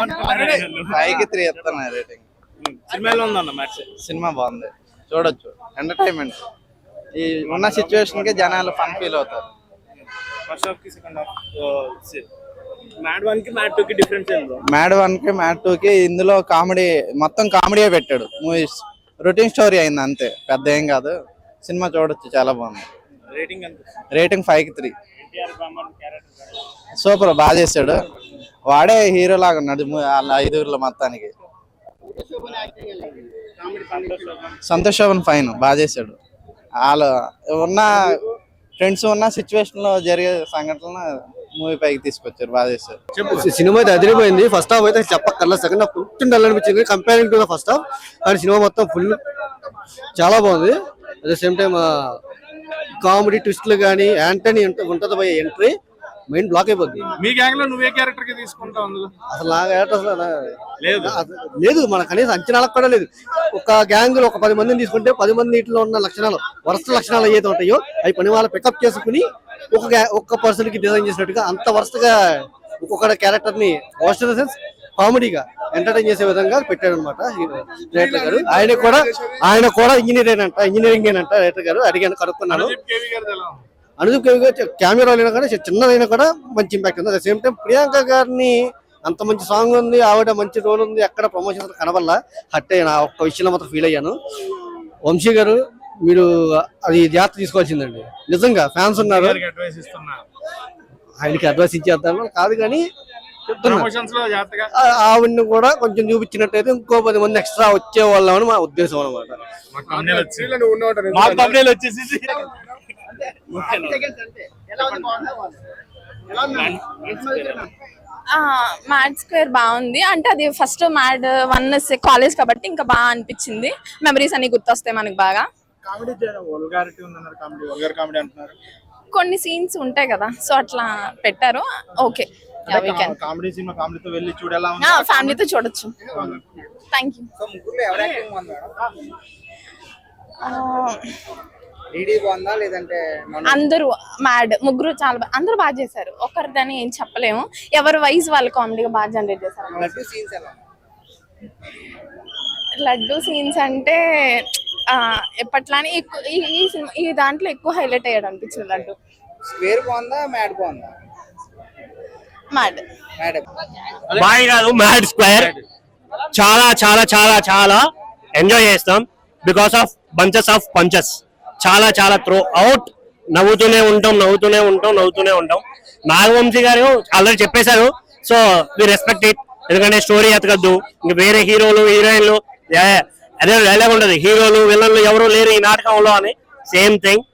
5కి 3 ఇస్తాను rating. Cinema ఎలా ఉందన్న మ్యాచ్? సినిమా బాగుంది, చూడొచ్చు. ఎంటర్టైన్మెంట్. ఈ ఉన్న సిచ్యువేషన్ కి జనాలు ఫన్ ఫీల్ అవుతారు. ఫస్ట్ హాఫ్ కి సెకండ్ హాఫ్ మ్యాడ్ 1 కి మ్యాడ్ 2 కి డిఫరెన్స్ ఏందో? మ్యాడ్ 1 కి మ్యాడ్ 2 కి ఇందులో కామెడీ, మొత్తం కామెడీయే పెట్టాడు. మూవీస్ రొటీన్ స్టోరీ అయింది అంతే, పెద్ద ఏం కాదు. సినిమా చూడొచ్చు, చాలా బాగుంది. రేటింగ్ ఎంత? రేటింగ్ 5కి 3. సూపర్, బాగా చేశాడు. వాడే హీరో లాగా ఉన్నాడు వాళ్ళ 5 మొత్తానికి. సంతోష్ శోభన్ ఫైన్, బాగా చేశాడు. వాళ్ళు ఉన్న ఫ్రెండ్స్ ఉన్న సిచ్యువేషన్ లో జరిగే సంఘటనలు మూవీ పైకి తీసుకొచ్చారు, బాగా చేశారు. సినిమా అయితే అదిరిపోయింది. ఫస్ట్ హాఫ్ అయితే చెప్పక్కర్లా, సెకండ్ హాఫ్ కొంచెం డల్ అనిపించింది comparing to the first half. కానీ సినిమా మొత్తం ఫుల్ చాలా బాగుంది. At the same time comedy ట్విస్ట్లు కానీ యాంటనీ ఉంటుంది పోయే ఎంట్రీ మెయిన్ బ్లాక్ అయిపోద్ది. మీ గ్యాంగ్ లో నువ్వే క్యారెక్టర్ కి తీసుకుంటావు అందులో? అసలు నా క్యారెక్టర్ లేదు, మన కనీసం అంచనాలకు కూడా లేదు. ఒక గ్యాంగ్ లో ఒక 10 మందిని తీసుకుంటే 10 మంది ఇంట్లో ఉన్న లక్షణాలు, వరుస లక్షణాలు ఏదైతే ఉంటాయో అవి పని వాళ్ళ పికప్ చేసుకుని ఒక్క పర్సన్ కి డిజైన్ చేసినట్టుగా అంత వరుసగా ఒక్కొక్క క్యారెక్టర్ ని వాష్ సెన్స్ కామెడీగా ఎంటర్టైన్ చేసే విధంగా పెట్టాడు అనమాట డైరెక్టర్ గారు. ఆయన కూడా ఇంజనీరింగ్ ఏనంట డైరెక్టర్ గారు. అడిగాను, కనుక్కున్నాను. అనుదీప్ కేవి గారు కెమెరా అయినా కూడా చిన్నదైనా కూడా మంచి ఇంపాక్ట్ ఉంది. At the same time Priyanka గారిని అంత మంచి సాంగ్ ఉంది, ఆవిడ మంచి రోల్ ఉంది, ఎక్కడ ప్రమోషన్ కనబల్లా హట్ అయ్యాను. ఒక్క విషయంలో మాత్రం ఫీల్ అయ్యాను. వంశీ గారు మీరు అది జాగ్రత్త తీసుకోవాల్సిందండి. నిజంగా ఫ్యాన్స్ ఉన్నారు, ఆయనకి అడ్వైస్ ఇచ్చేద్దాం కాదు కానీ చెప్తున్నా, ఆవిడని కూడా కొంచెం చూపించినట్టయితే ఇంకో 10 మంది ఎక్స్ట్రా వచ్చే వాళ్ళని మా ఉద్దేశం అనమాట. మ్యాడ్ స్క్వేర్ బాగుంది. అంటే అది ఫస్ట్ మ్యాడ్ 1 కాలేజ్ కాబట్టి ఇంకా బాగా అనిపించింది. మెమరీస్ అన్ని గుర్తొస్తాయి మనకి బాగా. కొన్ని సీన్స్ ఉంటాయి కదా, సో అట్లా పెట్టారు. ఓకే, ఫ్యామిలీతో చూడొచ్చు. Thank you. అందరూ మ్యాడ్ ముగ్గురు చాలా అందరూ బాగా చేశారు. ఒకరిదని ఏం చెప్పలేము, ఎవరి వైజ్ వాళ్ళు కామెడీగా బాగా జనరేట్ చేశారు. లడ్డు సీన్స్ అంటే ఎప్పట్లానే ఈ దాంట్లో ఎక్కువ హైలైట్ అయ్యాడు అనిపించింది. లడ్డు స్క్వేర్ బాగుందా, మ్యాడ్ బాగుందా? మ్యాడ్ బాయ్ కాదు, మ్యాడ్ స్క్వేర్ చాలా చాలా చాలా చాలా ఎంజాయ్ చేస్తాం because of bunches of punches. చాలా చాలా త్రో అవుట్ నవ్వుతూనే ఉంటాం. నాగవంశీ గారు ఆల్రెడీ చెప్పేశారు, సో వి రెస్పెక్ట్ ఇట్. ఎందుకంటే స్టోరీ ఎతకద్దు, ఇంక వేరే హీరోలు హీరోయిన్లు అదే డైలాగ్ ఉండదు, హీరోలు విలన్లు ఎవరు లేరు ఈ నాటకంలో అని. Same thing.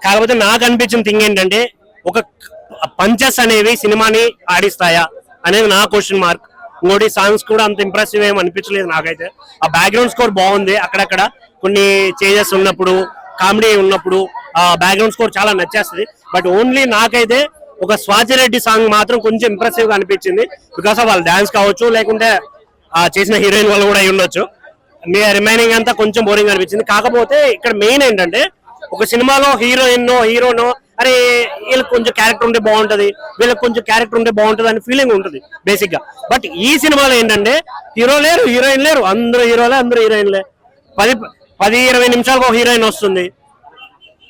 కాకపోతే నాకు అనిపించిన థింగ్ ఏంటంటే, ఒక పంచెస్ అనేవి సినిమాని ఆడిస్తాయా అనేది నా క్వశ్చన్ మార్క్. ఇంకోటి సాంగ్స్ కూడా అంత ఇంప్రెసివ్ ఏమి అనిపించలేదు నాకైతే. ఆ బ్యాక్గ్రౌండ్ స్కోర్ బాగుంది, అక్కడక్కడ కొన్ని చేంజెస్ ఉన్నప్పుడు, కామెడీ ఉన్నప్పుడు ఆ బ్యాక్గ్రౌండ్ స్కోర్ చాలా నచ్చేస్తుంది. బట్ ఓన్లీ నాకైతే ఒక స్వాతిరెడ్డి సాంగ్ మాత్రం కొంచెం ఇంప్రెసివ్ గా అనిపించింది. బికాస్ ఆఫ్ వాళ్ళ డాన్స్ కావచ్చు, లేకుంటే చేసిన హీరోయిన్ వాళ్ళు కూడా అయి ఉండొచ్చు. రిమైనింగ్ అంతా కొంచెం బోరింగ్ అనిపించింది. కాకపోతే ఇక్కడ మెయిన్ ఏంటంటే, ఒక సినిమాలో హీరోనో అరే వీళ్ళకి కొంచెం క్యారెక్టర్ ఉంటే బాగుంటది, వీళ్ళకి కొంచెం క్యారెక్టర్ ఉంటే బాగుంటది అని ఫీలింగ్ ఉంటుంది బేసిక్ గా. బట్ ఈ సినిమాలో ఏంటంటే హీరో లేరు, హీరోయిన్ లేరు, అందరూ హీరోయిన్లే. 10-20 నిమిషాలకు ఒక హీరోయిన్ వస్తుంది.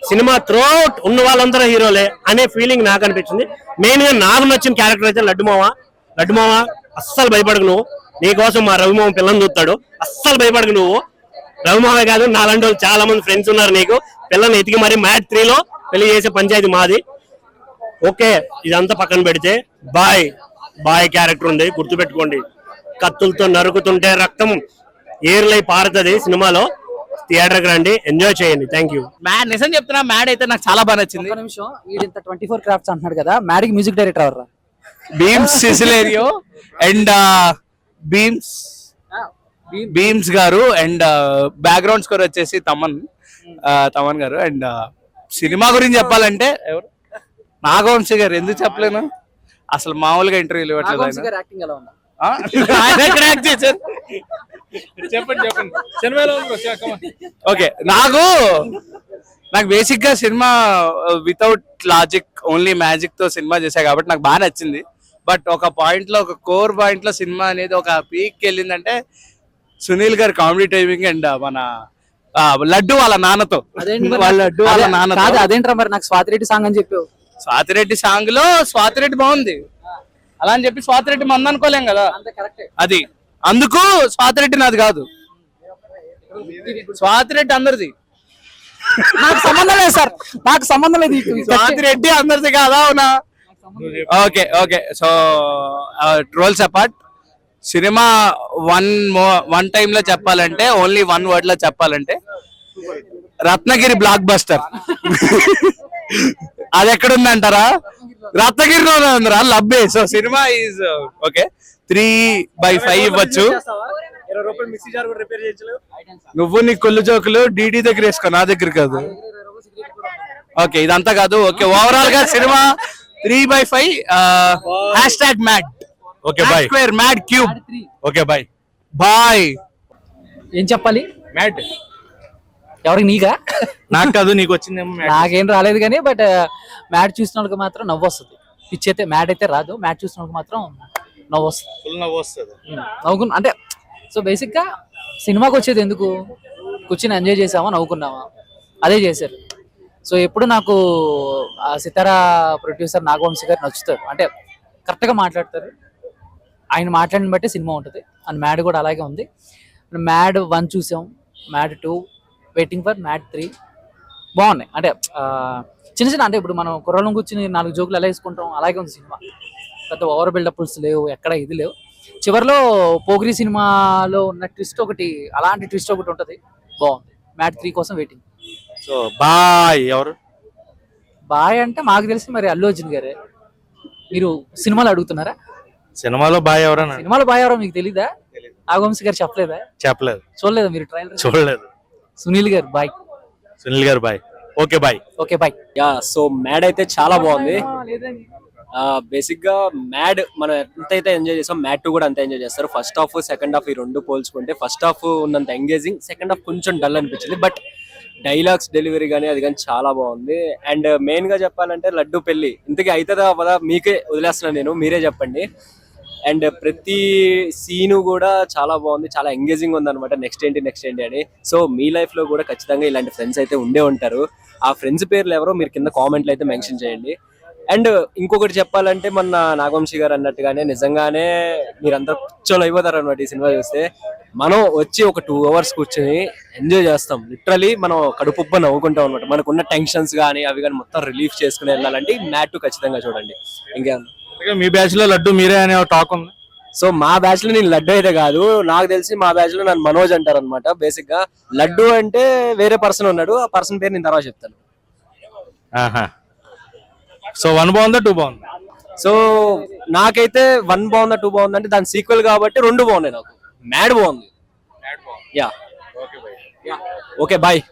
సినిమా త్రూఅవుట్ ఉన్న వాళ్ళందరూ హీరోలే అనే ఫీలింగ్ నాకు అనిపించింది. మెయిన్ గా నాకు నచ్చిన క్యారెక్టర్ అయితే లడ్డుమావ. అస్సలు భయపడకు నువ్వు, నీకోసం మా రవిమామ పిల్లని చూస్తాడు, అస్సలు భయపడకు నువ్వు. రవిమావే కాదు, నాలాంటి వాళ్ళు చాలా మంది ఫ్రెండ్స్ ఉన్నారు నీకు. పిల్లని ఎతికి మరి మ్యాడ్ 3లో పెళ్లి చేసే పంచాయతీ మాది. ఓకే, ఇదంతా పక్కన పెడితే బాయ్ క్యారెక్టర్ ఉంది, గుర్తుపెట్టుకోండి. కత్తులతో నరుకుతుంటే రక్తం ఏర్లై పారుతుంది సినిమాలో. థియేటర్కి రండి, ఎంజాయ్ చేయండి. Thank you. మ్యాడ్ నిజం చెప్తున్నా, మ్యాడ్ అయితే నాకు చాలా బాగా నచ్చింది. నిమిషం, వీడింత 24 క్రాఫ్ట్స్ అంటున్నాడు కదా, మ్యాడ్ కి మ్యూజిక్ డైరెక్టర్ ఎవరు? భీమ్స్ సిసిలేరియో అండ్ భీమ్స్ గారు. అండ్ బ్యాక్గ్రౌండ్ స్కోర్ వచ్చేసి తమన్ గారు. అండ్ సినిమా గురించి చెప్పాలంటే ఎవరు, నాగవంశీ గారు. ఎందుకు చెప్పలేను, అసలు మామూలుగా ఇంటర్వ్యూలు ఇవ్వట్లేదు. చెప్పండి. ఓకే, నాకు బేసిక్ గా cinema without logic, only magic తో సినిమా చేశా కాబట్టి నాకు బాగా నచ్చింది. బట్ ఒక పాయింట్ లో, ఒక కోర్ పాయింట్ లో సినిమా అనేది ఒక పీక్ వెళ్ళిందంటే సునీల్ గారి కామెడీ టైమింగ్ అండ్ మన లడ్డు వాళ్ళ నాన్నతో, వాళ్ళ లడ్డు వాళ్ళ నాన్నతో. కాదు అదేంట్రా మరి నాకు స్వాతిరెడ్డి సాంగ్ అని చెప్పావు. స్వాతిరెడ్డి సాంగ్ లో స్వాతిరెడ్డి బాగుంది, అలా అని చెప్పి స్వాతిరెడ్డి మంది అనుకోలేం కదా, అది అందుకు స్వాతిరెడ్డి నాది కాదు, స్వాతిరెడ్డి అందరిది. నాకు సంబంధం లేదు సార్, నాకు సంబంధం లేదు. స్వాతిరెడ్డి అందరిది కాదా? అవునా? Okay okay. So roles apart, cinema one time లో చెప్పాలంటే, ఓన్లీ వన్ వర్డ్ లో చెప్పాలంటే రత్నగిరి బ్లాక్ బస్టర్. అది ఎక్కడుందంటారా? రత్నగిరిలో ఉందిరా, లబ్బే. సో సినిమా ఈజ్ ఓకే, 3/5 ఇవ్వచ్చు. 20 రూపాయలు మిక్సీ జార్ కూడా రిపేర్ చేయలేదు. నువ్వు నీ కొల్లు జోకులు డీడీ దగ్గర వేసుకో, నా దగ్గర కాదు. ఓకే, ఇదంతా కాదు. ఓకే, ఓవరాల్ గా cinema 3/5. #MAD. Okay bye. Square mad cube. Okay bye bye. ఏం చెప్పాలి? మ్యాట్ ఎవరికి? నీకా? నాకు కాదు, నీకు వచ్చిందేమో మ్యాట్. నాకేం రాలేదు కానీ బట్ మ్యాట్ చూసిన వాళ్ళకి మాత్రం నవ్వు వస్తుంది. పిచ్ అయితే మ్యాట్ అయితే రాదు, మ్యాట్ చూసిన వాళ్ళకి మాత్రం నవ్వు వస్తుంది. ఫుల్ నవ్వు వస్తుంది. నవ్వుకున్నా అంటే సో బేసిక్గా సినిమాకి వచ్చేది ఎందుకు? కూర్చొని ఎంజాయ్ చేసామా, నవ్వుకున్నామా, అదే చేశారు. సో ఎప్పుడు నాకు ఆ సితారా ప్రొడ్యూసర్ నాగవంశీ గారు నచ్చుతారు. అంటే కరెక్ట్గా మాట్లాడతారు, ఆయన మాట్లాడిన బట్టి సినిమా ఉంటుంది. అండ్ మ్యాడ్ కూడా అలాగే ఉంది. మ్యాడ్ 1 చూసాం, మ్యాడ్ 2 వెయిటింగ్ ఫర్, మ్యాడ్ 3 బాగున్నాయి. అంటే చిన్న చిన్న, అంటే ఇప్పుడు మనం కుర్రలం కూర్చుని 4 జోకులు ఎలా వేసుకుంటాం అలాగే ఉంది సినిమా. పెద్ద ఓవర్ బిల్డప్స్ లేవు, ఎక్కడ ఇది లేవు. చివరిలో పోగ్రి సినిమాలో ఉన్న ట్విస్ట్ ఒకటి, అలాంటి ట్విస్ట్ ఒకటి ఉంటుంది, బాగుంది. మ్యాడ్ 3 కోసం వెయిటింగ్. సో బాయ్ ఎవరు? బాయ్ అంటే మాకు తెలిసి మరి అల్లు అర్జున్ గారే. మీరు సినిమాలో అడుగుతున్నారా? సినిమాలో బాయ్ ఎవరన్నా? సినిమాలో బాయ్ ఎవరో మీకు తెలీదా? నాగవంశీ గారు చెప్పలేదా? చెప్పలేదు, చూడలేదా మీరు ట్రైలర్? చూడలేదు. సునీల్ గారు బాయ్. సునీల్ గారు bye. Okay bye. Okay bye. Yeah, so mad అయితే చాలా బాగుంది. బేసిక్ గా మ్యాడ్ మనం ఎంతైతే ఎంజాయ్ చేసాం, మ్యాడ్ 2 కూడా అంతే ఎంజాయ్ చేస్తారు. ఫస్ట్ హాఫ్ సెకండ్ హాఫ్ ఈ రెండు పోల్చుకుంటే ఫస్ట్ హాఫ్ ఉన్నంత ఎంగేజింగ్, సెకండ్ హాఫ్ కొంచెం డల్ అనిపించింది. బట్ డైలాగ్స్ డెలివరీ కానీ అది కానీ చాలా బాగుంది. అండ్ మెయిన్ గా చెప్పాలంటే లడ్డు పెళ్లి ఇంతకీ అవుతుందా అవ్వదా మీకే వదిలేస్తున్నాను నేను, మీరే చెప్పండి. అండ్ ప్రతి సీను కూడా చాలా బాగుంది, చాలా ఎంగేజింగ్ ఉంది అనమాట. నెక్స్ట్ ఏంటి అని. సో మీ లైఫ్ లో కూడా ఖచ్చితంగా ఇలాంటి ఫ్రెండ్స్ అయితే ఉండే ఉంటారు. ఆ ఫ్రెండ్స్ పేర్లు ఎవరో మీరు కింద కామెంట్లు అయితే మెన్షన్ చేయండి. అండ్ ఇంకొకటి చెప్పాలంటే మొన్న నాగవంశీ గారు అన్నట్టుగానే నిజంగానే మీరందరూ పిచ్చోళ్ళు అయిపోతారు అనమాట ఈ సినిమా చూస్తే. మనం వచ్చి ఒక 2 hours కూర్చొని ఎంజాయ్ చేస్తాం. లిటరలీ మనం కడుపుబ్బ నవ్వుకుంటాం అనమాట. మనకున్న టెన్షన్స్ కానీ అవి కానీ మొత్తం రిలీఫ్ చేసుకుని వెళ్ళాలంటే మ్యాట్ 2 ఖచ్చితంగా చూడండి. ఇంకేమన్నా మీ బ్యాచ్ లో లడ్డు మీరే అనే టాక్ ఉంది. సో మా బ్యాచ్ లో నేను లడ్డు అయితే కాదు, నాకు తెలిసి మా బ్యాచ్ లో నన్ను మనోజ్ అంటారు అనమాట. బేసిక్ గా లడ్డు అంటే వేరే పర్సన్ ఉన్నాడు, ఆ పర్సన్ పేరు నేను తర్వాత చెప్తాను. సో 1 బాగుందా 2 బాగుందా? సో నాకైతే 1 బాగుందా 2 బాగుందా అంటే దాని సీక్వెల్ కాబట్టి 2 బాగున్నాయి. నాకు మ్యాడ్ బాగుంది. Yeah, okay bye.